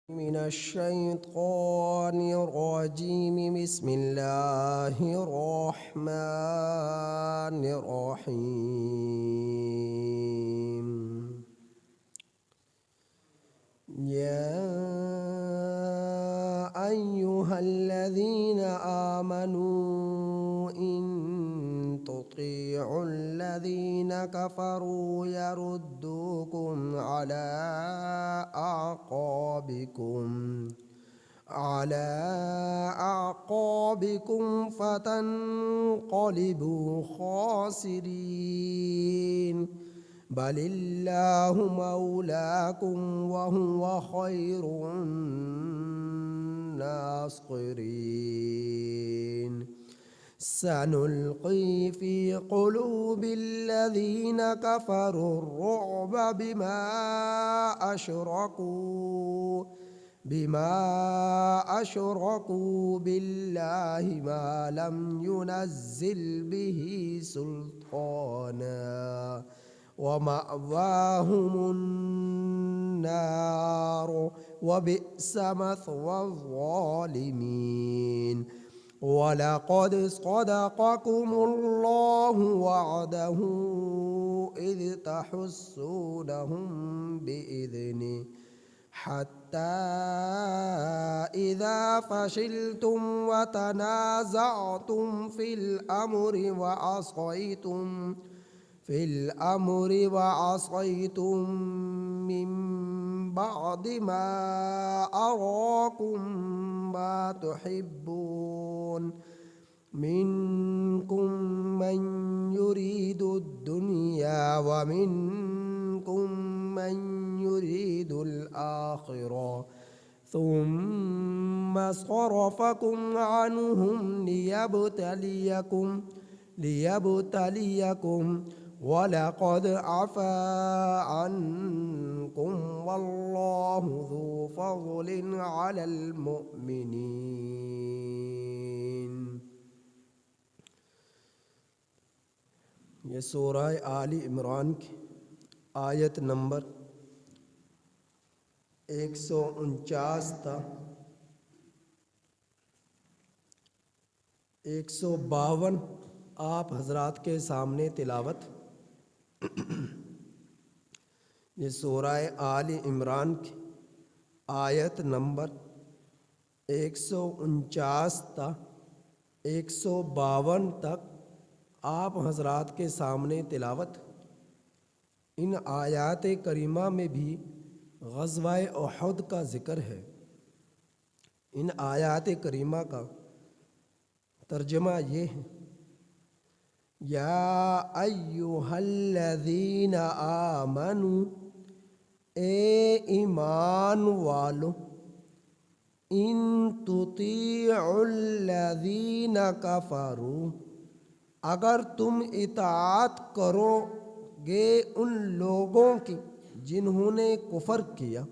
من الشيطان الرجيم بسم الله الرحمن الرحيم يا أيها الذين آمنوا إن تطيعوا الذين كفروا يردوكم على أعقابكم فتنقلبوا خاسرين بل الله مولاكم وهو خير الناصرين سنلقي في قلوب الذين كفروا الرعب بما أشركوا بالله ما لم ينزل به سلطانا ومأواهم النار وبئس مثوى الظالمين ولقد صدقكم الله وعده إذ تحسونهم بإذنه حتى إذا فشلتم وتنازعتم في الأمر وعصيتم من بعد ما أراكم ما تحبون منكم من يريد الدنيا ومنكم من يريد الآخرة ثم صرفكم عنهم ليبتليكم ولقد عفا عنكم والله ذو فضل على المؤمنين. یہ سورہ آل عمران کی آیت نمبر 149 تا 152 آپ حضرات کے سامنے تلاوت. یہ سورہ آل عمران کی آیت نمبر 149 تا 152 تک آپ حضرات کے سامنے تلاوت. ان آیات کریمہ میں بھی غزوہ احد کا ذکر ہے. ان آیات کریمہ کا ترجمہ یہ ہے: یا ایہا الذین آمنوا، اے ایمان والو، ان تطیعوا الذین کفروا، اگر تم اطاعت کرو گے ان لوگوں کی جنہوں نے کفر کیا.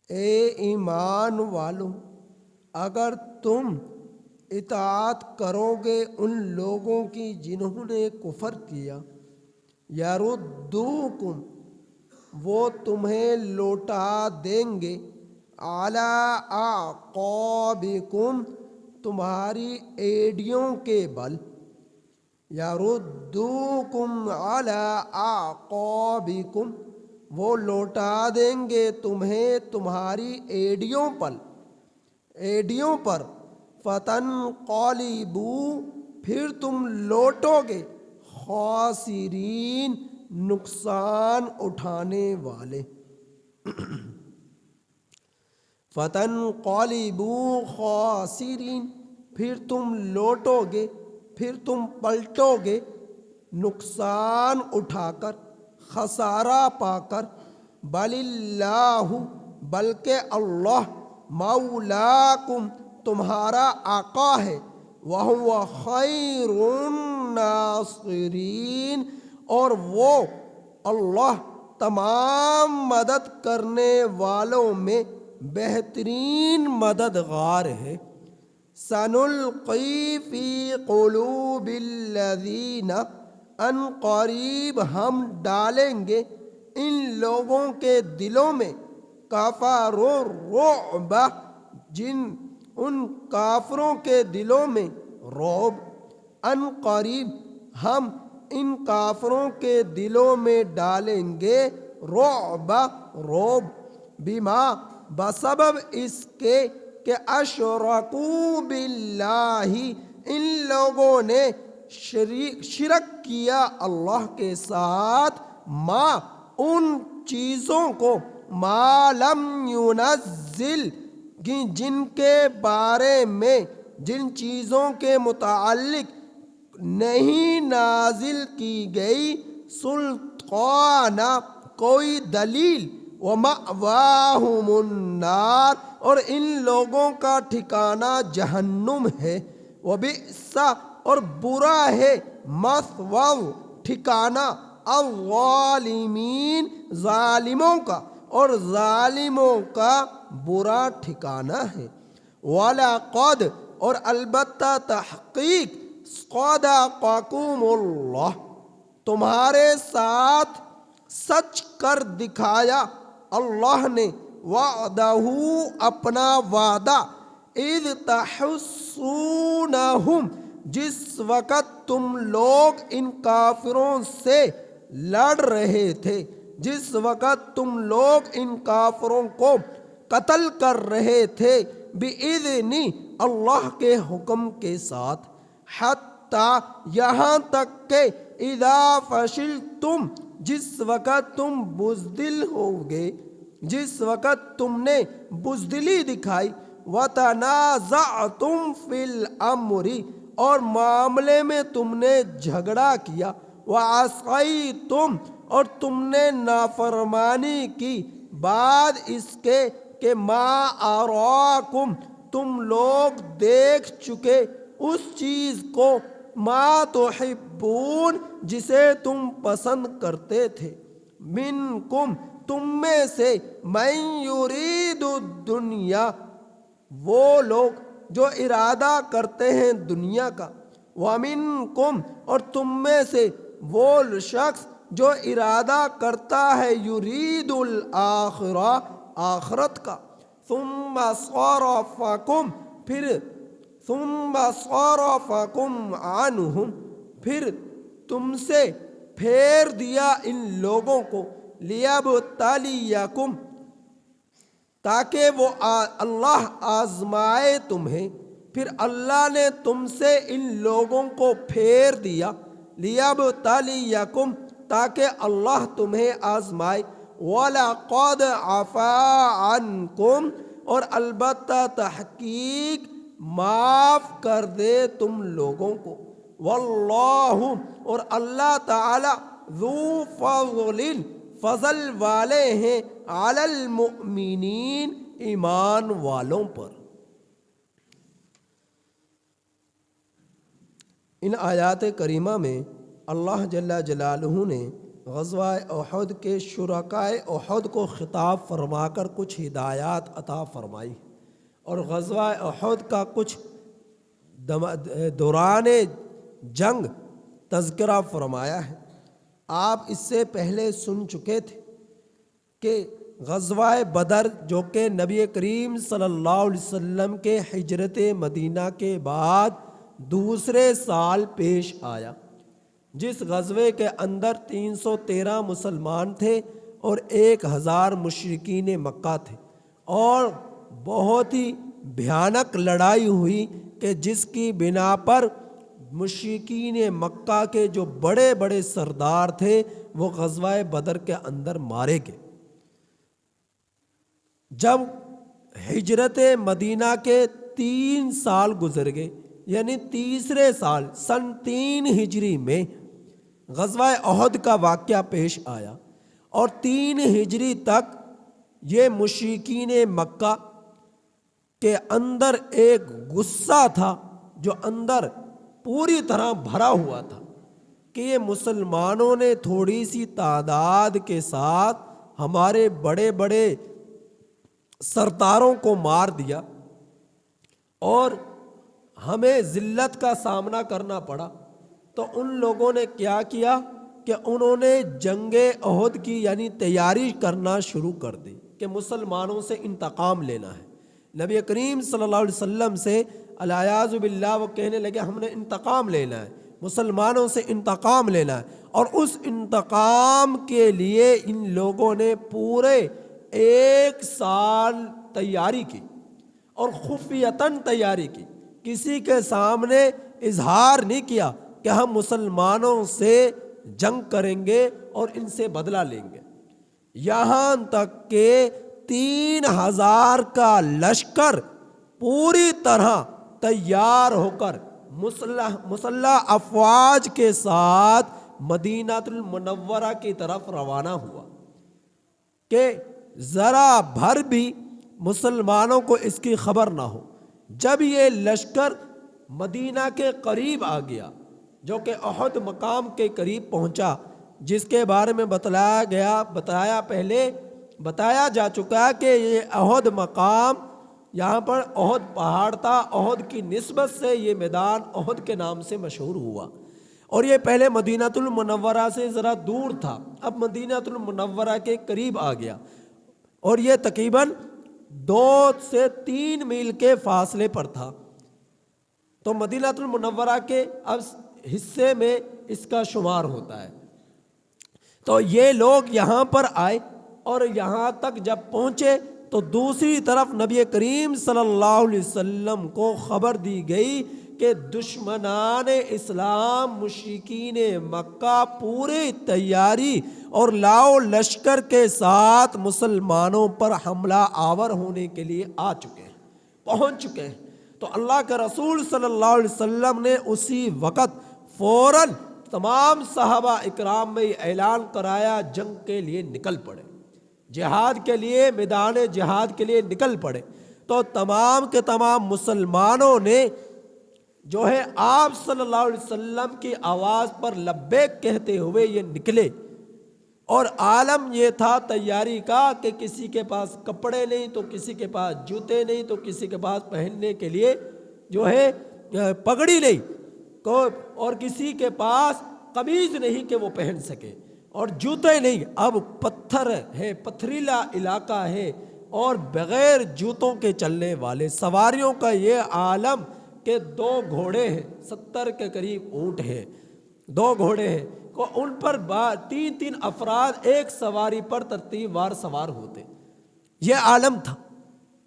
اے ایمان والو، اگر تم اطاعت کرو گے ان لوگوں کی جنہوں نے کفر کیا. یردوکم، وہ تمہیں لوٹا دیں گے. علی اعقابکم، تمہاری ایڑیوں کے بل. یردوکم علی اعقابکم، وہ لوٹا دیں گے تمہیں تمہاری ایڑیوں پر. فتنقلبوا، پھر تم لوٹو گے. خاسرین، نقصان اٹھانے والے. فتنقلبوا خاسرین، پھر تم لوٹو گے، پھر تم پلٹو گے نقصان اٹھا کر، خسارہ پا کر. بل اللہ، بلکہ اللہ، مولاکم، تمہارا آقا ہے. وَهُوَ خَيْرُ النَّاصِرِينَ، اور وہ اللہ تمام مدد کرنے والوں میں بہترین مددگار ہے. سَنُلْقِي فِي قُلُوبِ الَّذِينَ، ان قریب ہم ڈالیں گے ان لوگوں کے دلوں میں کفروا الرعب، ان کافروں کے دلوں میں رعب، ان قریب ہم ان کافروں کے دلوں میں ڈالیں گے رعب، بما بسبب اس کے کہ اشرکوا باللہ، ان لوگوں نے شرک کیا اللہ کے ساتھ، ما ان چیزوں کو، ما لم ينزل جن کے بارے میں، جن چیزوں کے متعلق نہیں نازل کی گئی سلطان کوئی دلیل، وَمَأْوَاهُمُ النَّارُ اور ان لوگوں کا ٹھکانہ جہنم ہے، وَبِئْسَ اور برا ہے، مَثْوَى ٹھکانہ، الظالمین ظالموں کا، اور ظالموں کا برا ٹھکانہ ہے۔ وَلَقَدْ اور البتہ تحقیق، صَدَقَكُمُ اللَّهُ تمہارے ساتھ سچ کر دکھایا اللہ نے، وعدہ اپنا وعدہ، اذ تحسونہم جس وقت تم لوگ ان کافروں سے لڑ رہے تھے، جس وقت تم لوگ ان کافروں کو قتل کر رہے تھے، بِإِذْنِ اللہ کے حکم کے ساتھ، حتیٰ یہاں تک کہ اذا فشلتم جس وقت تم بزدل ہوگے، جس وقت تم نے بزدلی دکھائی، وَتَنَازَعْتُمْ فِي الْأَمْرِ اور معاملے میں تم نے جھگڑا کیا، وَعَصَيْتُمْ اور تم نے نافرمانی کی، بعد اس کے کہ ما اراکم تم لوگ دیکھ چکے اس چیز کو، ما تحبون جسے تم پسند کرتے تھے، منکم تم میں سے، من یرید الدنیا وہ لوگ جو ارادہ کرتے ہیں دنیا کا، ومنکم اور تم میں سے وہ شخص جو ارادہ کرتا ہے یرید الآخرہ آخرت کا، ثم صرفکم پھر ثم صرفکم عنہم پھر تم سے پھیر دیا ان لوگوں کو، لیبتلیکم تاکہ وہ اللہ آزمائے تمہیں، پھر اللہ نے تم سے ان لوگوں کو پھیر دیا، لیبتلیکم تاکہ اللہ تمہیں آزمائے، وَلَقَدْ عَفَا عَنْكُمْ اور البتہ تحقیق معاف کر دے تم لوگوں کو، واللہ اور اللہ تعالی ذو فضل فضل والے ہیں، علی المؤمنین ایمان والوں پر۔ ان آیات کریمہ میں اللہ جل جلالہ نے غزوہ احد کے شرکائے احد کو خطاب فرما کر کچھ ہدایات عطا فرمائی، اور غزوہ احد کا کچھ دوران جنگ تذکرہ فرمایا ہے۔ آپ اس سے پہلے سن چکے تھے کہ غزوہ بدر جو کہ نبی کریم صلی اللہ علیہ وسلم کے ہجرت مدینہ کے بعد دوسرے سال پیش آیا، جس غزوے کے اندر 313 مسلمان تھے اور 1000 مشرکین مکہ تھے، اور بہت ہی بھیانک لڑائی ہوئی کہ جس کی بنا پر مشرکین مکہ کے جو بڑے بڑے سردار تھے وہ غزوہ بدر کے اندر مارے گئے۔ جب ہجرت مدینہ کے 3 سال گزر گئے، یعنی تیسرے سال سن 3 ہجری میں غزوہ احد کا واقعہ پیش آیا، اور 3 ہجری تک یہ مشرکین مکہ کے اندر ایک غصہ تھا جو اندر پوری طرح بھرا ہوا تھا کہ یہ مسلمانوں نے تھوڑی سی تعداد کے ساتھ ہمارے بڑے بڑے سرداروں کو مار دیا اور ہمیں ذلت کا سامنا کرنا پڑا۔ تو ان لوگوں نے کیا کیا کہ انہوں نے جنگ احد کی یعنی تیاری کرنا شروع کر دی کہ مسلمانوں سے انتقام لینا ہے۔ نبی کریم صلی اللہ علیہ وسلم سے الیاذ باللہ وہ کہنے لگے ہم نے انتقام لینا ہے، مسلمانوں سے انتقام لینا ہے، اور اس انتقام کے لیے ان لوگوں نے پورے 1 سال تیاری کی اور خفیتاً تیاری کی، کسی کے سامنے اظہار نہیں کیا کہ ہم مسلمانوں سے جنگ کریں گے اور ان سے بدلہ لیں گے، یہاں تک کہ 3000 کا لشکر پوری طرح تیار ہو کر مسلح افواج کے ساتھ مدینہ المنورہ کی طرف روانہ ہوا کہ ذرا بھر بھی مسلمانوں کو اس کی خبر نہ ہو۔ جب یہ لشکر مدینہ کے قریب آ گیا، جو کہ احد مقام کے قریب پہنچا، جس کے بارے میں بتایا جا چکا کہ یہ احد مقام، یہاں پر احد پہاڑ تھا، احد کی نسبت سے یہ میدان احد کے نام سے مشہور ہوا، اور یہ پہلے مدینہ المنورہ سے ذرا دور تھا، اب مدینہ المنورہ کے قریب آ گیا، اور یہ تقریباً 2 سے 3 میل کے فاصلے پر تھا۔ تو مدینہ المنورہ کے اب حصے میں اس کا شمار ہوتا ہے۔ تو یہ لوگ یہاں پر آئے اور یہاں تک جب پہنچے تو دوسری طرف نبی کریم صلی اللہ علیہ وسلم کو خبر دی گئی کہ دشمنان اسلام مشرکین مکہ پوری تیاری اور لاؤ لشکر کے ساتھ مسلمانوں پر حملہ آور ہونے کے لیے آ چکے ہیں، پہنچ چکے ہیں۔ تو اللہ کے رسول صلی اللہ علیہ وسلم نے اسی وقت فوراً تمام صحابہ اکرام میں یہ اعلان کرایا جنگ کے لیے نکل پڑے، جہاد کے لیے، میدان جہاد کے لیے نکل پڑے۔ تو تمام کے تمام مسلمانوں نے جو ہے آپ صلی اللہ علیہ وسلم کی آواز پر لبیک کہتے ہوئے یہ نکلے، اور عالم یہ تھا تیاری کا کہ کسی کے پاس کپڑے نہیں تو کسی کے پاس جوتے نہیں تو کسی کے پاس پہننے کے لیے جو ہے پگڑی نہیں، اور کسی کے پاس قمیض نہیں کہ وہ پہن سکے، اور جوتے نہیں۔ اب پتھر ہے، پتھریلا علاقہ ہے، اور بغیر جوتوں کے چلنے والے سواریوں کا یہ عالم کہ 2 گھوڑے ہیں، 70 کے قریب اونٹ ہے، 2 گھوڑے ہیں، کو ان پر 3 افراد ایک سواری پر ترتیب وار سوار ہوتے۔ یہ عالم تھا،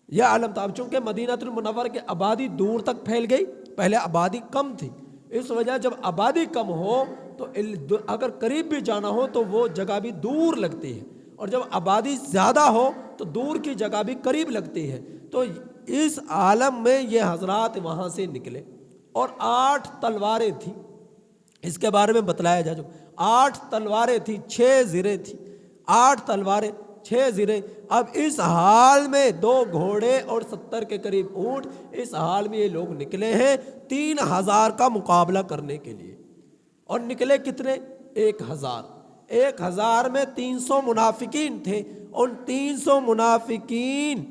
یہ عالم تھا۔ اب چونکہ مدینہ المنورہ کی آبادی دور تک پھیل گئی، پہلے آبادی کم تھی، اس وجہ جب آبادی کم ہو تو اگر قریب بھی جانا ہو تو وہ جگہ بھی دور لگتی ہے، اور جب آبادی زیادہ ہو تو دور کی جگہ بھی قریب لگتی ہے۔ تو اس عالم میں یہ حضرات وہاں سے نکلے، اور 8 تلواریں تھیں، اس کے بارے میں بتلایا جا چکا، 8 تلواریں تھیں، 6 زریں تھیں، 8 تلواریں 6 زریں۔ اب اس حال میں 2 گھوڑے اور 70 کے قریب اونٹ، اس حال میں یہ لوگ نکلے ہیں 3000 کا مقابلہ کرنے کے لیے، اور نکلے کتنے؟ 1000 میں 300 منافقین تھے۔ ان 300 منافقین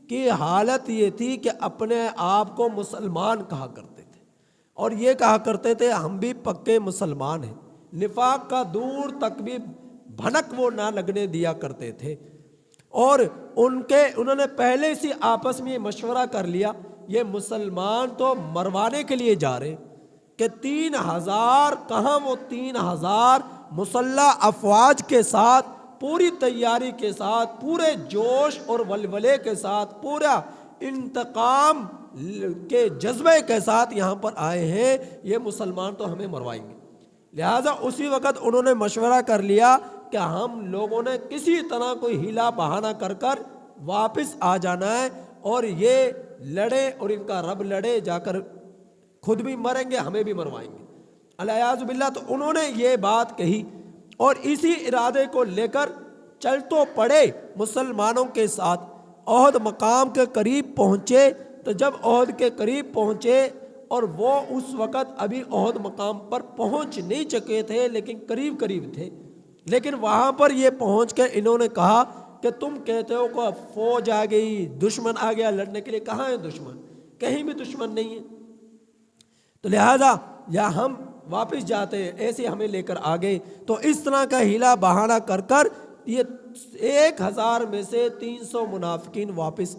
کی حالت یہ تھی کہ اپنے آپ کو مسلمان کہا کرتے تھے، اور یہ کہا کرتے تھے ہم بھی پکے مسلمان ہیں، نفاق کا دور تک بھی بھنک وہ نہ لگنے دیا کرتے تھے۔ اور انہوں نے پہلے سے آپس میں مشورہ کر لیا، یہ مسلمان تو مروانے کے لیے جا رہے کہ 3000 کہاں، وہ 3000 مسلح افواج کے ساتھ، پوری تیاری کے ساتھ، پورے جوش اور ولولے کے ساتھ، پورا انتقام کے جذبے کے ساتھ یہاں پر آئے ہیں، یہ مسلمان تو ہمیں مروائیں گے۔ لہٰذا اسی وقت انہوں نے مشورہ کر لیا کہ ہم لوگوں نے کسی طرح کوئی ہیلا بہانہ کر کر واپس آ جانا ہے، اور یہ لڑے اور ان کا رب لڑے، جا کر خود بھی مریں گے، ہمیں بھی مروائیں گے، الیاذ باللہ۔ تو انہوں نے یہ بات کہی، اور اسی ارادے کو لے کر چل تو پڑے مسلمانوں کے ساتھ۔ احد مقام کے قریب پہنچے، تو جب احد کے قریب پہنچے، اور وہ اس وقت ابھی احد مقام پر پہنچ نہیں چکے تھے لیکن قریب تھے، لیکن وہاں پر یہ پہنچ کے انہوں نے کہا کہ تم کہتے ہو کہ فوج آ گئی، دشمن آ گیا لڑنے کے لیے، کہاں ہے دشمن؟ کہیں بھی دشمن نہیں ہے، تو لہذا یا ہم واپس جاتے ہیں، ایسے ہمیں لے کر آ گئے۔ تو اس طرح کا ہیلا بہانہ کر کر یہ 1000 میں سے 300 منافقین واپس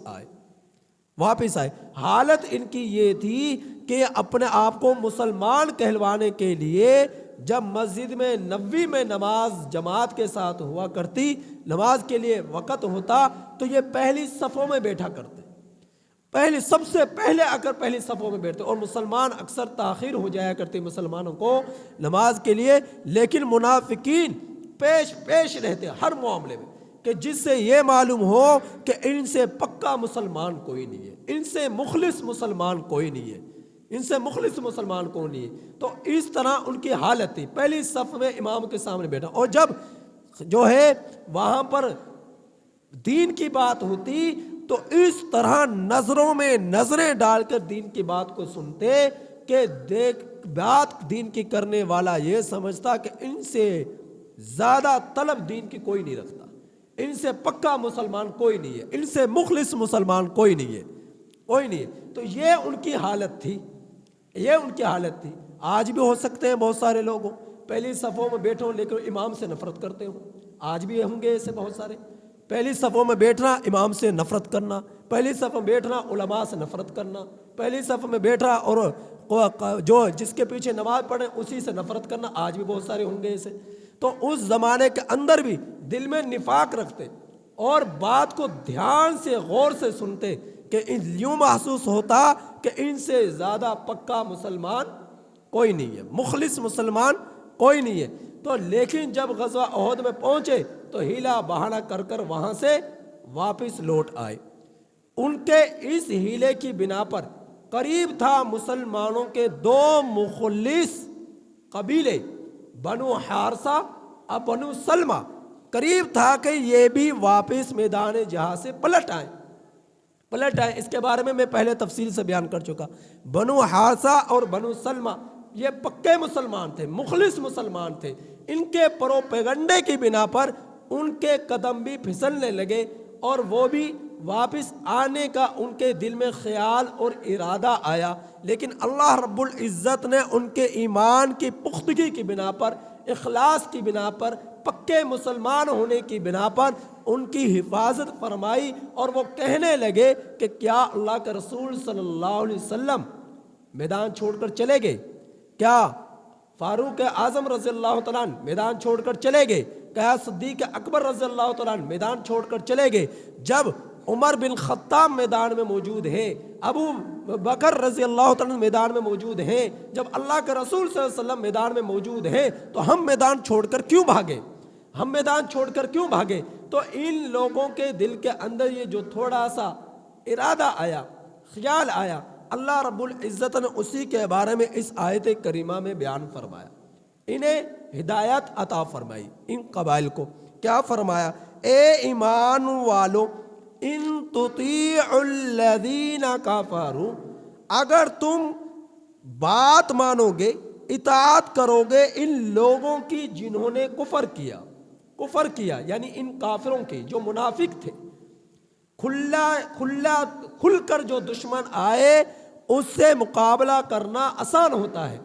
آئے۔ حالت ان کی یہ تھی کہ اپنے آپ کو مسلمان کہلوانے کے لیے جب مسجد میں نبوی میں نماز جماعت کے ساتھ ہوا کرتی، نماز کے لیے وقت ہوتا تو یہ پہلی صفوں میں بیٹھا کرتے، سب سے پہلے آ کر پہلی صفوں میں بیٹھتے، اور مسلمان اکثر تاخیر ہو جایا کرتے مسلمانوں کو نماز کے لیے، لیکن منافقین پیش رہتے ہر معاملے میں، کہ جس سے یہ معلوم ہو کہ ان سے پکا مسلمان کوئی نہیں ہے، ان سے مخلص مسلمان کوئی نہیں ہے، تو اس طرح ان کی حالت تھی، پہلی صف میں امام کے سامنے بیٹھا، اور جب جو ہے وہاں پر دین کی بات ہوتی تو اس طرح نظروں میں نظریں ڈال کر دین کی بات کو سنتے کہ بات دین کی کرنے والا یہ سمجھتا کہ ان سے زیادہ طلب دین کی کوئی نہیں رکھتا، ان سے پکا مسلمان کوئی نہیں ہے، ان سے مخلص مسلمان کوئی نہیں ہے۔ تو یہ ان کی حالت تھی، آج بھی ہو سکتے ہیں بہت سارے لوگ پہلی صفوں میں بیٹھو لیکن امام سے نفرت کرتے ہو، آج بھی ہوں گے ایسے بہت سارے، پہلی صفوں میں بیٹھنا امام سے نفرت کرنا، پہلی صف میں بیٹھنا علماء سے نفرت کرنا، پہلی صف میں بیٹھنا اور جو جس کے پیچھے نماز پڑھے اسی سے نفرت کرنا، آج بھی بہت سارے ہوں گے ایسے۔ تو اس زمانے کے اندر بھی دل میں نفاق رکھتے اور بات کو دھیان سے غور سے سنتے کہ یوں محسوس ہوتا کہ ان سے زیادہ پکا مسلمان کوئی نہیں ہے، مخلص مسلمان کوئی نہیں ہے۔ تو لیکن جب غزوہ احد میں پہنچے تو ہیلا بہانہ کر وہاں سے واپس لوٹ آئے۔ ان کے اس ہیلے کی بنا پر قریب تھا مسلمانوں کے 2 مخلص قبیلے بنو حارثہ اور بنو سلمہ، قریب تھا کہ یہ بھی واپس میدان جہاد سے پلٹ آئے۔ اس کے بارے میں پہلے تفصیل سے بیان کر چکا۔ بنو حارثہ اور بنو سلمہ یہ پکے مسلمان تھے، مخلص مسلمان تھے، ان کے پروپیگنڈے کی بنا پر ان کے قدم بھی پھسلنے لگے اور وہ بھی واپس آنے کا ان کے دل میں خیال اور ارادہ آیا، لیکن اللہ رب العزت نے ان کے ایمان کی پختگی کی بنا پر، اخلاص کی بنا پر، پکے مسلمان ہونے کی بنا پر ان کی حفاظت فرمائی، اور وہ کہنے لگے کہ کیا اللہ کے رسول صلی اللہ علیہ وسلم میدان چھوڑ کر چلے گئے؟ کیا فاروق اعظم رضی اللہ تعالیٰ عنہ میدان چھوڑ کر چلے گئے؟ کیا صدیق اکبر رضی اللہ تعالیٰ عنہ میدان چھوڑ کر چلے گئے؟ جب عمر بن خطاب میدان میں موجود ہے، ابو بکر رضی اللہ تعالیٰ عنہ میدان میں موجود ہیں، جب اللہ کے رسول صلی اللہ علیہ وسلم میدان میں موجود ہیں، تو ہم میدان چھوڑ کر کیوں بھاگے؟ تو ان لوگوں کے دل کے اندر یہ جو تھوڑا سا ارادہ آیا، خیال آیا، اللہ رب العزت نے اسی کے بارے میں اس آیت کریمہ میں بیان فرمایا، انہیں ہدایت عطا فرمائی، ان قبائل کو کیا فرمایا؟ اے ایمان والو ان تطیعوا الذین کفروا، اگر تم بات مانو گے، اطاعت کرو گے ان لوگوں کی جنہوں نے کفر کیا، یعنی ان کافروں کی جو منافق تھے، کھل کر جو دشمن آئے اس سے مقابلہ کرنا آسان ہوتا ہے،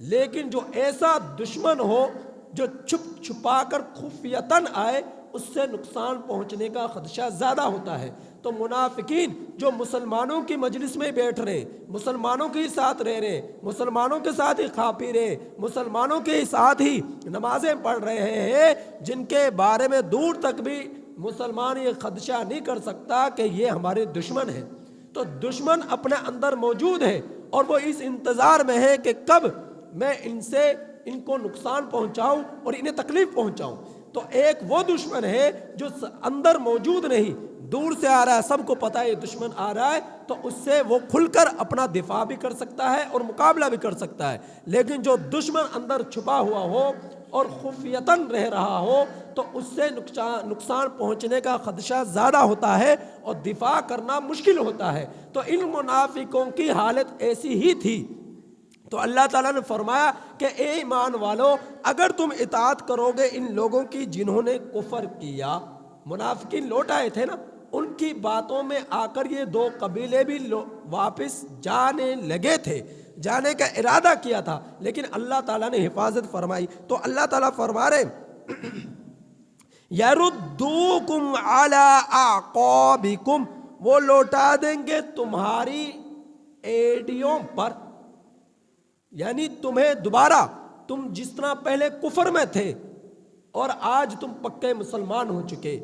لیکن جو ایسا دشمن ہو جو چھپا کر خفیتاً آئے اس سے نقصان پہنچنے کا خدشہ زیادہ ہوتا ہے۔ تو منافقین جو مسلمانوں کی مجلس میں بیٹھ رہے، مسلمانوں کے ساتھ رہ رہے، مسلمانوں کے ساتھ ہی کھا پی رہے، مسلمانوں کے ساتھ ہی نمازیں پڑھ رہے ہیں، جن کے بارے میں دور تک بھی مسلمان یہ خدشہ نہیں کر سکتا کہ یہ ہمارے دشمن ہیں، تو دشمن اپنے اندر موجود ہے اور وہ اس انتظار میں ہے کہ کب میں ان کو نقصان پہنچاؤں اور انہیں تکلیف پہنچاؤں۔ تو ایک وہ دشمن ہے جو اندر موجود نہیں، دور سے آ رہا ہے، سب کو پتہ ہے یہ دشمن آ رہا ہے، تو اس سے وہ کھل کر اپنا دفاع بھی کر سکتا ہے اور مقابلہ بھی کر سکتا ہے، لیکن جو دشمن اندر چھپا ہوا ہو اور خفیتاً رہ رہا ہو تو اس سے نقصان پہنچنے کا خدشہ زیادہ ہوتا ہے اور دفاع کرنا مشکل ہوتا ہے۔ تو ان منافقوں کی حالت ایسی ہی تھی، تو اللہ تعالیٰ نے فرمایا کہ اے ایمان والو اگر تم اطاعت کرو گے ان لوگوں کی جنہوں نے کفر کیا، منافقین لوٹ آئے تھے نا، ان کی باتوں میں آ کر یہ 2 قبیلے بھی واپس جانے لگے تھے، جانے کا ارادہ کیا تھا، لیکن اللہ تعالیٰ نے حفاظت فرمائی۔ تو اللہ تعالیٰ فرما رہے یردوکم علی اعقابکم، وہ لوٹا دیں گے تمہاری ایڑیوں پر، یعنی تمہیں دوبارہ، تم جس طرح پہلے کفر میں تھے اور آج تم پکے مسلمان ہو چکے،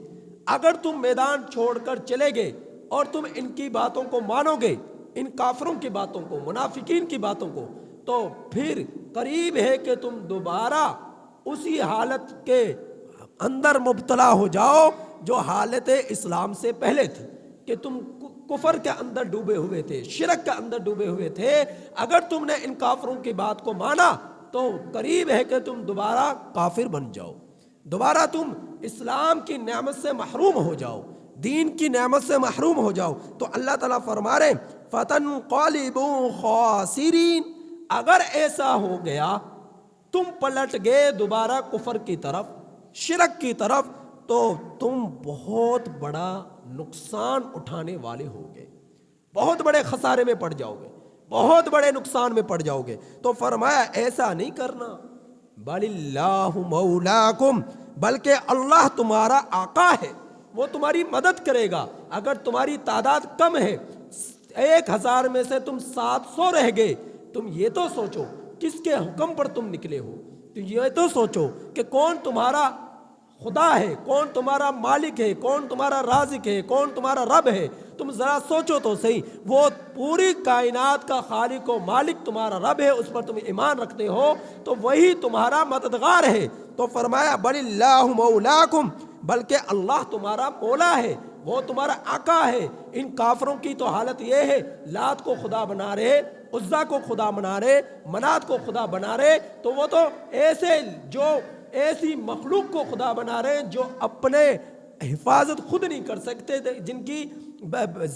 اگر تم میدان چھوڑ کر چلے گئے اور تم ان کی باتوں کو مانو گے، ان کافروں کی باتوں کو، منافقین کی باتوں کو، تو پھر قریب ہے کہ تم دوبارہ اسی حالت کے اندر مبتلا ہو جاؤ جو حالت اسلام سے پہلے تھی، کہ تم کفر کے اندر ڈوبے ہوئے تھے، شرک کے اندر ڈوبے ہوئے تھے۔ اگر تم نے ان کافروں کی بات کو مانا تو قریب ہے کہ تم دوبارہ کافر بن جاؤ، دوبارہ تم اسلام کی نعمت سے محروم ہو جاؤ، دین کی نعمت سے محروم ہو جاؤ۔ تو اللہ تعالیٰ فرما رہے فَتَنْقَلِبُوا خَاسِرِينَ، اگر ایسا ہو گیا تم پلٹ گئے دوبارہ کفر کی طرف، شرک کی طرف، تو تم بہت بڑا نقصان اٹھانے والے ہوگے، بہت بڑے خسارے میں پڑ جاؤ گے، بہت بڑے نقصان میں پڑ جاؤ گے۔ تو فرمایا ایسا نہیں کرنا، بل اللہ مولاکم، بلکہ اللہ تمہارا آقا ہے، وہ تمہاری مدد کرے گا۔ اگر تمہاری تعداد کم ہے، 1000 میں سے تم 700 رہ گئے، تم یہ تو سوچو کس کے حکم پر تم نکلے ہو، تو یہ تو سوچو کہ کون تمہارا خدا ہے، کون تمہارا مالک ہے، کون تمہارا رازق ہے، کون تمہارا رب ہے۔ تم ذرا سوچو تو صحیح، وہ پوری کائنات کا خالق و مالک تمہارا رب ہے، اس پر تم ایمان رکھتے ہو تو وہی تمہارا مددگار ہے۔ تو فرمایا بل اللہ مولاکم، بلکہ اللہ تمہارا مولا ہے، وہ تمہارا آقا ہے۔ ان کافروں کی تو حالت یہ ہے، لات کو خدا بنا رہے، عزا کو خدا بنا رہے، منات کو خدا بنا رہے، تو وہ تو ایسی مخلوق کو خدا بنا رہے ہیں جو اپنے حفاظت خود نہیں کر سکتے، جن کی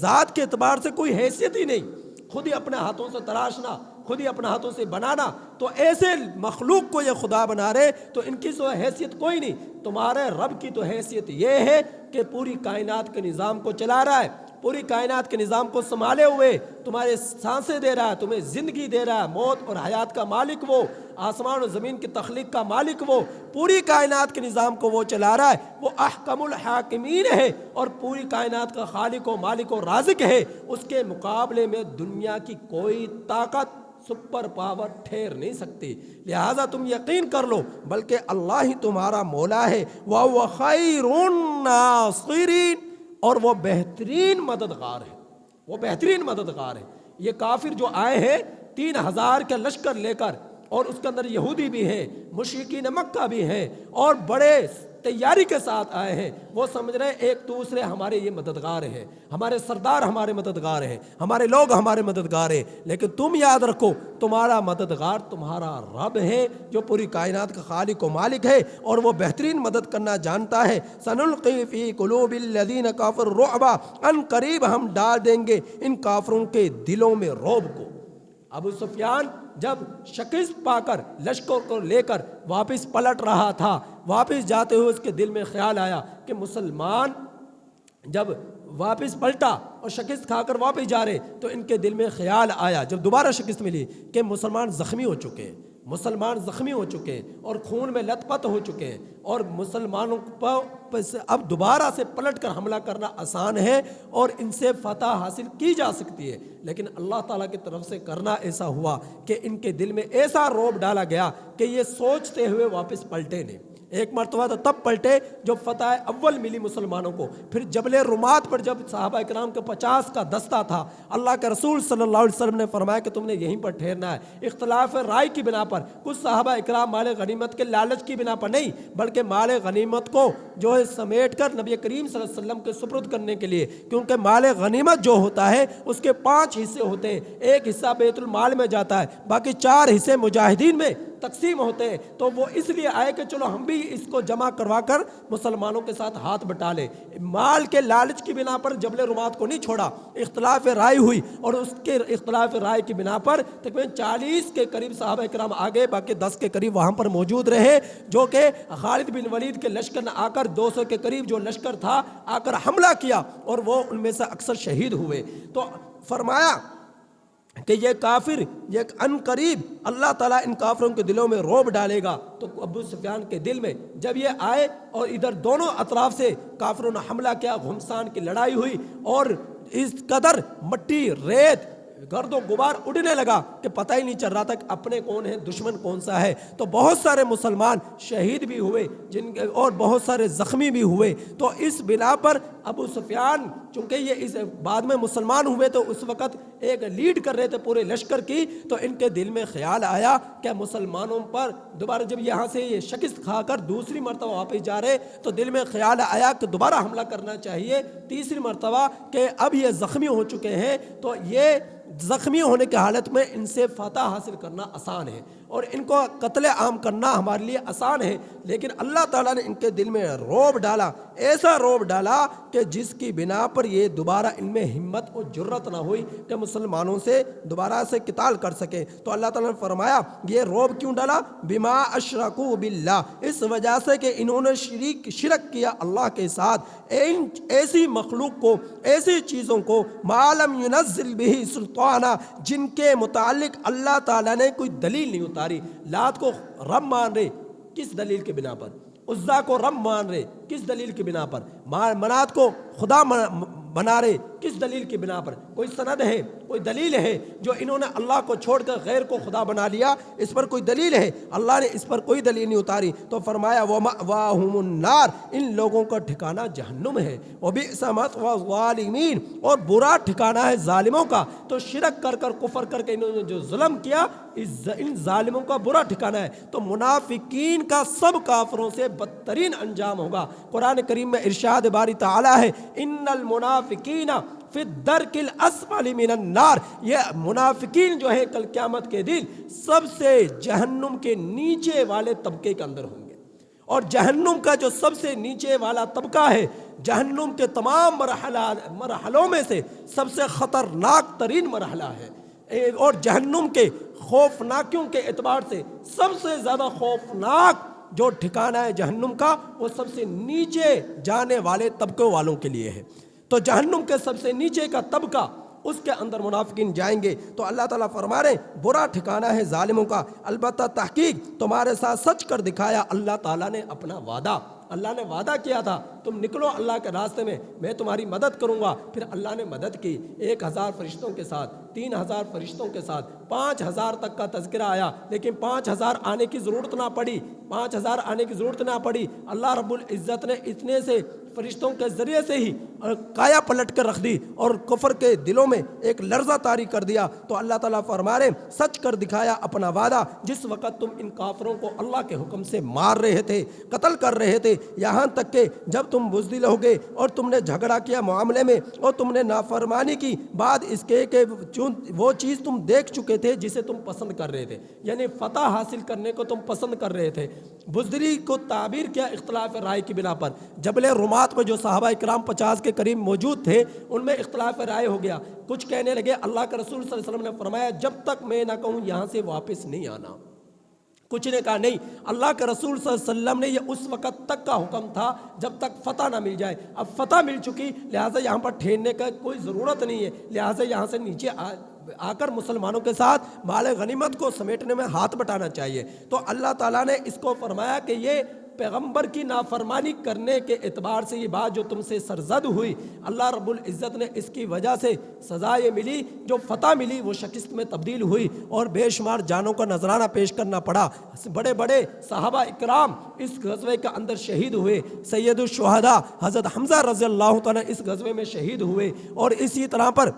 ذات کے اعتبار سے کوئی حیثیت ہی نہیں، خود ہی اپنے ہاتھوں سے تراشنا، خود ہی اپنے ہاتھوں سے بنانا، تو ایسے مخلوق کو یہ خدا بنا رہے، تو ان کی تو حیثیت کوئی نہیں۔ تمہارے رب کی تو حیثیت یہ ہے کہ پوری کائنات کے نظام کو چلا رہا ہے، پوری کائنات کے نظام کو سنبھالے ہوئے تمہارے سانسیں دے رہا ہے، تمہیں زندگی دے رہا ہے، موت اور حیات کا مالک وہ، آسمان و زمین کی تخلیق کا مالک وہ، پوری کائنات کے نظام کو وہ چلا رہا ہے، وہ احکم الحاکمین ہے اور پوری کائنات کا خالق و مالک و رازق ہے۔ اس کے مقابلے میں دنیا کی کوئی طاقت، سپر پاور ٹھہر نہیں سکتی، لہٰذا تم یقین کر لو بلکہ اللہ ہی تمہارا مولا ہے، وَهُوَ خَيْرُ النَّاصِرِينَ، اور وہ بہترین مددگار ہے، وہ بہترین مددگار ہے۔ یہ کافر جو آئے ہیں 3000 کا لشکر لے کر، اور اس کے اندر یہودی بھی ہیں، مشرکین مکہ بھی ہیں، اور بڑے تیاری کے ساتھ آئے ہیں، وہ سمجھ رہے ہیں ایک دوسرے ہمارے یہ مددگار ہیں، ہمارے سردار ہمارے مددگار ہیں، ہمارے لوگ ہمارے مددگار ہیں، لیکن تم یاد رکھو تمہارا مددگار تمہارا رب ہے جو پوری کائنات کا خالق و مالک ہے، اور وہ بہترین مدد کرنا جانتا ہے۔ سنلقی فی قلوب الذین کفروا الرعب، ان قریب ہم ڈال دیں گے ان کافروں کے دلوں میں رعب کو۔ ابو سفیان جب شکست پا کر لشکر کو لے کر واپس پلٹ رہا تھا، واپس جاتے ہوئے اس کے دل میں خیال آیا کہ مسلمان جب واپس پلٹا اور شکست کھا کر واپس جا رہے، تو ان کے دل میں خیال آیا جب دوبارہ شکست ملی کہ مسلمان زخمی ہو چکے ہیں، مسلمان زخمی ہو چکے ہیں اور خون میں لت پت ہو چکے ہیں، اور مسلمانوں پر اب دوبارہ سے پلٹ کر حملہ کرنا آسان ہے اور ان سے فتح حاصل کی جا سکتی ہے، لیکن اللہ تعالیٰ کی طرف سے کرنا ایسا ہوا کہ ان کے دل میں ایسا رعب ڈالا گیا کہ یہ سوچتے ہوئے واپس پلٹے نہیں۔ ایک مرتبہ تو تب پلٹے جب فتح اول ملی مسلمانوں کو، پھر جبل رمات پر جب صحابہ اکرام کے 50 کا دستہ تھا، اللہ کے رسول صلی اللہ علیہ وسلم نے فرمایا کہ تم نے یہیں پر ٹھہرنا ہے۔ اختلاف رائے کی بنا پر کچھ صحابہ اکرام مال غنیمت کے لالچ کی بنا پر نہیں، بلکہ مال غنیمت کو جو ہے سمیٹ کر نبی کریم صلی اللہ علیہ وسلم کے سپرد کرنے کے لیے، کیونکہ مال غنیمت جو ہوتا ہے اس کے 5 حصے ہوتے ہیں، ایک حصہ بیت المال میں جاتا ہے، باقی 4 حصے مجاہدین میں تقسیم ہوتے ہیں، تو وہ اس لیے آئے کہ چلو ہم بھی اس کو جمع کروا کر مسلمانوں کے ساتھ ہاتھ بٹا لے۔ مال کے لالچ کی بنا پر جبل رمات کو نہیں چھوڑا، اختلاف رائے ہوئی، اور اس کے اختلاف رائے کی بنا پر تقریباً 40 کے قریب صحابہ کرام آگے، باقی 10 کے قریب وہاں پر موجود رہے، جو کہ خالد بن ولید کے لشکر نے آ کر 200 کے قریب جو لشکر تھا آ کر حملہ کیا، اور وہ ان میں سے اکثر شہید ہوئے۔ تو فرمایا کہ یہ کافر یہ ان قریب اللہ تعالیٰ ان کافروں کے دلوں میں رعب ڈالے گا۔ تو ابو سفیان کے دل میں جب یہ آئے اور ادھر دونوں اطراف سے کافروں نے حملہ کیا، گھمسان کی لڑائی ہوئی اور اس قدر مٹی ریت گرد و غبار اڑنے لگا کہ پتہ ہی نہیں چل رہا تھا کہ اپنے کون ہیں دشمن کون سا ہے۔ تو بہت سارے مسلمان شہید بھی ہوئے اور بہت سارے زخمی بھی ہوئے۔ تو اس بنا پر ابو سفیان چونکہ یہ اس بعد میں مسلمان ہوئے تو اس وقت ایک لیڈ کر رہے تھے پورے لشکر کی، تو ان کے دل میں خیال آیا کہ مسلمانوں پر دوبارہ جب یہاں سے یہ شکست کھا کر دوسری مرتبہ واپس جا رہے تو دل میں خیال آیا کہ دوبارہ حملہ کرنا چاہیے تیسری مرتبہ، کہ اب یہ زخمی ہو چکے ہیں تو یہ زخمی ہونے کی حالت میں ان سے فتح حاصل کرنا آسان ہے اور ان کو قتل عام کرنا ہمارے لیے آسان ہے، لیکن اللہ تعالیٰ نے ان کے دل میں رعب ڈالا، ایسا رعب ڈالا کہ جس کی بنا پر یہ دوبارہ ان میں ہمت اور جرت نہ ہوئی کہ مسلمانوں سے دوبارہ سے قتال کر سکے۔ تو اللہ تعالیٰ نے فرمایا یہ رعب کیوں ڈالا؟ بما اشرکوا باللہ، اس وجہ سے کہ انہوں نے شرک کیا اللہ کے ساتھ، ایسی مخلوق کو ایسی چیزوں کو ما لم ينزل به سلطانا، جن کے متعلق اللہ تعالیٰ نے کوئی دلیل نہیں اتاری۔ لات کو رب مان رہے کس دلیل کے بنا پر؟ عزا کو رب مان رہے کس دلیل کی بنا پر؟ منات کو خدا بنا رہے کس دلیل کی بنا پر؟ کوئی سند ہے کوئی دلیل ہے جو انہوں نے اللہ کو چھوڑ کر غیر کو خدا بنا لیا؟ اس پر کوئی دلیل ہے؟ اللہ نے اس پر کوئی دلیل نہیں اتاری۔ تو فرمایا وَمَأْوَاهُمُ النَّارُ، ان لوگوں کا ٹھکانہ جہنم ہے، وَبِئْسَ مَثْوَى الظَّالِمِينَ، اور برا ٹھکانہ ہے ظالموں کا۔ تو شرک کر کر کفر کر کے انہوں نے جو ظلم کیا ان ظالموں کا برا ٹھکانہ ہے۔ تو منافقین کا سب کافروں سے بدترین انجام ہوگا۔ قرآن کریم میں ارشاد باری تعالیٰ ہے ان المنافقین فی الدرک الاسفل من النار، یہ منافقین جو ہے کل قیامت کے دن سب سے جہنم کے نیچے والے طبقے کے اندر ہوں گے، اور جہنم کا جو سب سے نیچے والا طبقہ ہے جہنم کے تمام مرحلوں میں سے سب سے خطرناک ترین مرحلہ ہے، اور جہنم کے خوفناکیوں کے اعتبار سے سب سے زیادہ خوفناک جو ٹھکانہ ہے جہنم کا وہ سب سے نیچے جانے والے طبقوں والوں کے لیے ہے۔ تو جہنم کے سب سے نیچے کا طبقہ اس کے اندر منافقین جائیں گے۔ تو اللہ تعالیٰ فرما رہے ہیں برا ٹھکانہ ہے ظالموں کا، البتہ تحقیق تمہارے ساتھ سچ کر دکھایا اللہ تعالیٰ نے اپنا وعدہ۔ اللہ نے وعدہ کیا تھا تم نکلو اللہ کے راستے میں تمہاری مدد کروں گا، پھر اللہ نے مدد کی 1000 فرشتوں کے ساتھ، 3000 فرشتوں کے ساتھ، 5000 تک کا تذکرہ آیا، لیکن 5000 آنے کی ضرورت نہ پڑی، 5000 آنے کی ضرورت نہ پڑی۔ اللہ رب العزت نے اتنے سے فرشتوں کے ذریعے سے ہی کایا پلٹ کر رکھ دی اور کفر کے دلوں میں ایک لرزہ طاری کر دیا۔ تو اللہ تعالیٰ فرما رہے سچ کر دکھایا اپنا وعدہ، جس وقت تم ان کافروں کو اللہ کے حکم سے مار رہے تھے، قتل کر رہے تھے، یہاں تک کہ جب تم بزدل ہو گئے اور تم نے جھگڑا کیا معاملے میں اور تم نے نافرمانی کی بعد اس کے کہ وہ چیز تم دیکھ چکے تھے جسے تم پسند کر رہے تھے، یعنی فتح حاصل کرنے کو تم پسند کر رہے تھے۔ بزدلی کو تعبیر کیا اختلاف رائے کی بنا پر، جبل رومات میں جو صحابہ اکرام 50 کے قریب موجود تھے ان میں اختلاف رائے ہو گیا۔ کچھ کہنے لگے اللہ کے رسول صلی اللہ علیہ وسلم نے فرمایا جب تک میں نہ کہوں یہاں سے واپس نہیں آنا۔ کچھ نے کہا نہیں، اللہ کے رسول صلی اللہ علیہ وسلم نے یہ اس وقت تک کا حکم تھا جب تک فتح نہ مل جائے، اب فتح مل چکی لہٰذا یہاں پر ٹھہرنے کا کوئی ضرورت نہیں ہے، لہٰذا یہاں سے نیچے آ کر مسلمانوں کے ساتھ مال غنیمت کو سمیٹنے میں ہاتھ بٹانا چاہیے۔ تو اللہ تعالیٰ نے اس کو فرمایا کہ یہ پیغمبر کی نافرمانی کرنے کے اعتبار سے یہ بات جو تم سے سرزد ہوئی، اللہ رب العزت نے اس کی وجہ سے سزا یہ ملی، جو فتح ملی وہ شکست میں تبدیل ہوئی اور بے شمار جانوں کا نذرانہ پیش کرنا پڑا۔ بڑے بڑے صحابہ اکرام اس غزوے کے اندر شہید ہوئے، سید الشہداء حضرت حمزہ رضی اللہ تعالیٰ اس غزوے میں شہید ہوئے، اور اسی طرح پر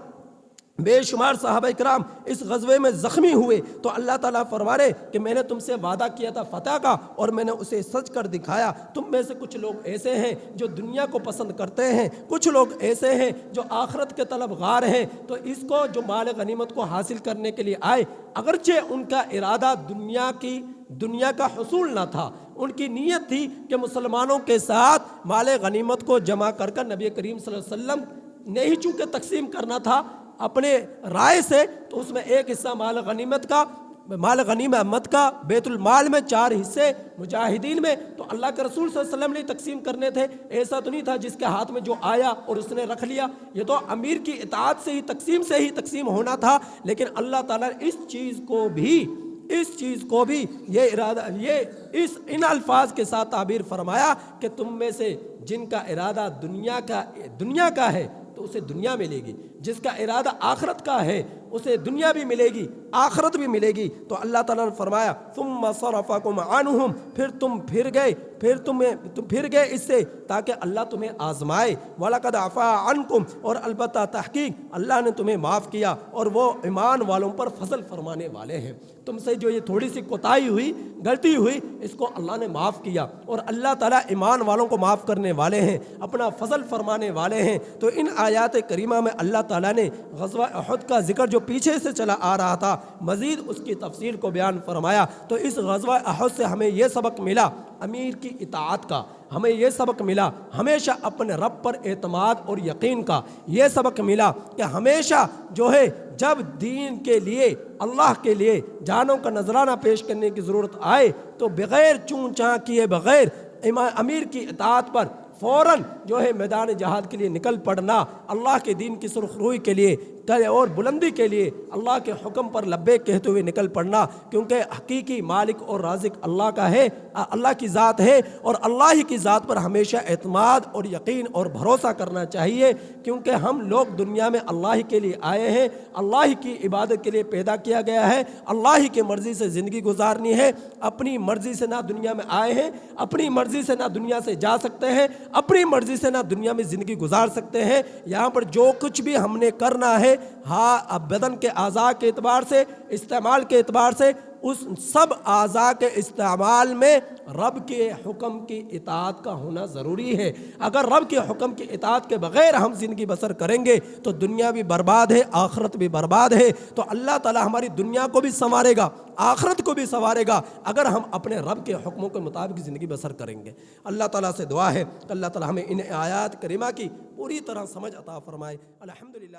بے شمار صحابہ اکرام اس غزوے میں زخمی ہوئے۔ تو اللہ تعالیٰ فرما رہے کہ میں نے تم سے وعدہ کیا تھا فتح کا اور میں نے اسے سچ کر دکھایا۔ تم میں سے کچھ لوگ ایسے ہیں جو دنیا کو پسند کرتے ہیں، کچھ لوگ ایسے ہیں جو آخرت کے طلبگار ہیں، تو اس کو جو مال غنیمت کو حاصل کرنے کے لیے آئے، اگرچہ ان کا ارادہ دنیا کا حصول نہ تھا، ان کی نیت تھی کہ مسلمانوں کے ساتھ مال غنیمت کو جمع کر کر نبی کریم صلی اللہ علیہ وسلم نے ہی چونکہ تقسیم کرنا تھا اپنے رائے سے، تو اس میں ایک حصہ مال غنیمت کا مال غنیمت کا بیت المال میں 4 حصے مجاہدین میں، تو اللہ کے رسول صلی اللہ علیہ وسلم نے تقسیم کرنے تھے، ایسا تو نہیں تھا جس کے ہاتھ میں جو آیا اور اس نے رکھ لیا، یہ تو امیر کی اطاعت سے ہی تقسیم ہونا تھا۔ لیکن اللہ تعالیٰ نے اس چیز کو بھی یہ ارادہ ان الفاظ کے ساتھ تعبیر فرمایا کہ تم میں سے جن کا ارادہ دنیا کا ہے تو اسے دنیا ملے گی، جس کا ارادہ آخرت کا ہے اسے دنیا بھی ملے گی، آخرت بھی ملے گی۔ تو اللہ تعالیٰ نے فرمایا ثم صرفکم عنہم، پھر تم پھر گئے اس سے تاکہ اللہ تمہیں آزمائے۔ وَلَقَدْ عَفَا عَنْكُمْ، اور البتہ تحقیق اللہ نے تمہیں معاف کیا، اور وہ ایمان والوں پر فضل فرمانے والے ہیں۔ تم سے جو یہ تھوڑی سی کوتاہی ہوئی، غلطی ہوئی، اس کو اللہ نے معاف کیا، اور اللہ تعالیٰ ایمان والوں کو معاف کرنے والے ہیں، اپنا فضل فرمانے والے ہیں۔ تو ان آیات کریمہ میں اللہ تعالیٰ نے غزوہ احد کا ذکر جو پیچھے سے چلا آ رہا تھا، مزید اس کی تفصیل کو بیان فرمایا۔ تو اس غزوہ احد سے ہمیں یہ سبق ملا امیر کی اطاعت کا، ہمیں یہ سبق ملا ہمیشہ اپنے رب پر اعتماد اور یقین کا، یہ سبق ملا کہ ہمیشہ جو ہے جب دین کے لیے، اللہ کے لیے جانوں کا نذرانہ پیش کرنے کی ضرورت آئے تو بغیر چون چاں کیے بغیر امیر کی اطاعت پر فوراً جو ہے میدان جہاد کے لیے نکل پڑنا، اللہ کے دین کی سرخروئی کے لیے اور بلندی کے لیے اللہ کے حکم پر لبیک کہتے ہوئے نکل پڑنا، کیونکہ حقیقی مالک اور رازق اللہ کا ہے، اللہ کی ذات ہے، اور اللہ ہی کی ذات پر ہمیشہ اعتماد اور یقین اور بھروسہ کرنا چاہیے، کیونکہ ہم لوگ دنیا میں اللہ ہی کے لیے آئے ہیں، اللہ ہی کی عبادت کے لیے پیدا کیا گیا ہے، اللہ ہی کی مرضی سے زندگی گزارنی ہے۔ اپنی مرضی سے نہ دنیا میں آئے ہیں، اپنی مرضی سے نہ دنیا سے جا سکتے ہیں، اپنی مرضی سے نہ دنیا میں زندگی گزار سکتے ہیں۔ یہاں پر جو کچھ بھی ہم نے کرنا ہے، اب بدن کے اعضاء کے اعتبار سے، استعمال کے اعتبار سے، اس سب اعضاء کے استعمال میں رب کے حکم کی اطاعت کا ہونا ضروری ہے۔ اگر رب کے حکم کی اطاعت کے بغیر ہم زندگی بسر کریں گے تو دنیا بھی برباد ہے، آخرت بھی برباد ہے۔ تو اللہ تعالی ہماری دنیا کو بھی سنوارے گا، آخرت کو بھی سنوارے گا اگر ہم اپنے رب کے حکموں کے مطابق زندگی بسر کریں گے۔ اللہ تعالیٰ سے دعا ہے کہ اللہ تعالیٰ ہمیں ان آیات کریمہ کی پوری طرح سمجھ عطا فرمائے۔ الحمدللہ۔